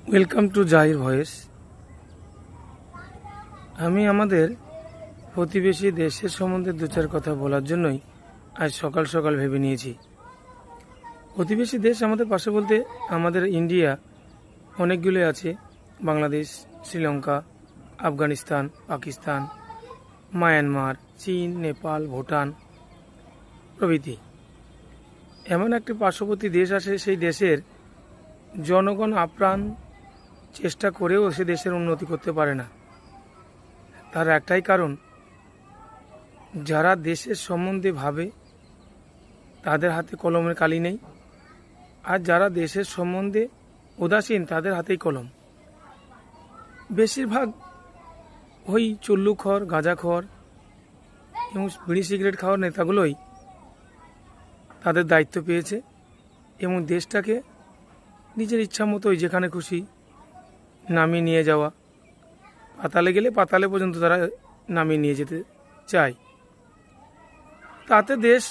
Welcome to Zaheer voice. আমি আমাদের প্রতিবেশী দেশের সম্বন্ধে দু চার কথা বলার জন্যই আজ সকাল সকাল ভেবে নিয়েছি। প্রতিবেশী দেশ আমাদের পাশে বলতে আমাদের ইন্ডিয়া অনেকগুলো আছে, বাংলাদেশ, শ্রীলঙ্কা, আফগানিস্তান, পাকিস্তান, মায়ানমার, চীন, নেপাল, ভুটান প্রভৃতি। এমন একটি পার্শ্ববর্তী দেশ আছে, সেই দেশের জনগণ আপ্রাণ চেষ্টা করেও সে দেশের উন্নতি করতে পারে না। তার একটাই কারণ, যারা দেশের সম্বন্ধে ভাবে তাদের হাতে কলমের কালি নেই, আর যারা দেশের সম্বন্ধে উদাসীন তাদের হাতেই কলম। বেশিরভাগ ওই চুল্লুখর, গাঁজাখর এবং বিড়ি সিগারেট খাওয়ার নেতাগুলোই তাদের দায়িত্ব পেয়েছে এবং দেশটাকে নিজের ইচ্ছা মতোই যেখানে খুশি নামিয়ে নিয়ে যাওয়া, পাতালে গেলে পাতালে পর্যন্ত তারা নামিয়ে নিয়ে যেতে চায়। তাতে দেশ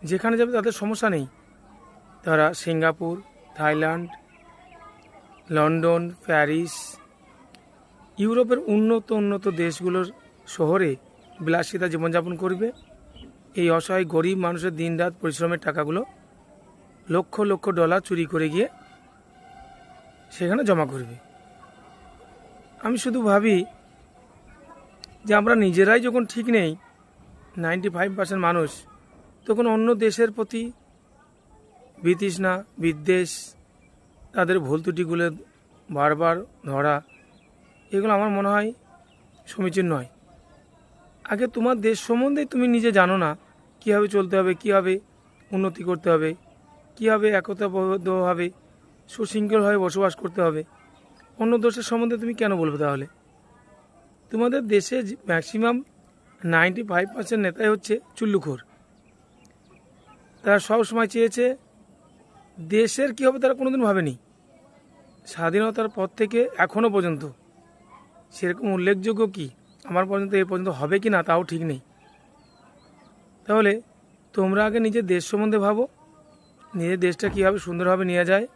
যেখানে যাবে তাদের সমস্যা নেই। তারা সিঙ্গাপুর, থাইল্যান্ড, লন্ডন, প্যারিস, ইউরোপের উন্নত দেশগুলোর শহরে বিলাসিতা জীবনযাপন করবে। এই অসহায় গরিব মানুষের দিনরাত পরিশ্রমের টাকাগুলো লক্ষ লক্ষ ডলার চুরি করে গিয়ে সেখানে জমা করবে। আমি শুধু ভাবি যে আমরা নিজেরাই যখন ঠিক নেই, 95% মানুষ, তখন অন্য দেশের প্রতি বিতৃষ্ণা, বিদ্বেষ, তাদের ভুল ত্রুটিগুলো বারবার ধরা, এগুলো আমার মনে হয় সমীচীন নয়। আগে তোমার দেশ সম্বন্ধে তুমি নিজে জানো না, কীভাবে চলতে হবে, কীভাবে উন্নতি করতে হবে, কীভাবে একতাবদ্ধভাবে সুশৃঙ্খলভাবে বসবাস করতে হবে। অন্য দেশের সম্বন্ধে তুমি কেন বলবে? তাহলে তোমাদের দেশে ম্যাক্সিমাম 95% নেতাই হচ্ছে চুল্লুখোর। তারা সব সময় চেয়েছে দেশের কী হবে, তারা কোনোদিন ভাবেনি। স্বাধীনতার পর থেকে এখনও পর্যন্ত সেরকম উল্লেখযোগ্য কি আমার পর্যন্ত এ পর্যন্ত হবে কি না তাও ঠিক নেই। তাহলে তোমরা আগে নিজের দেশ সম্বন্ধে ভাবো, নিজের দেশটা কীভাবে সুন্দরভাবে নিয়ে যায়।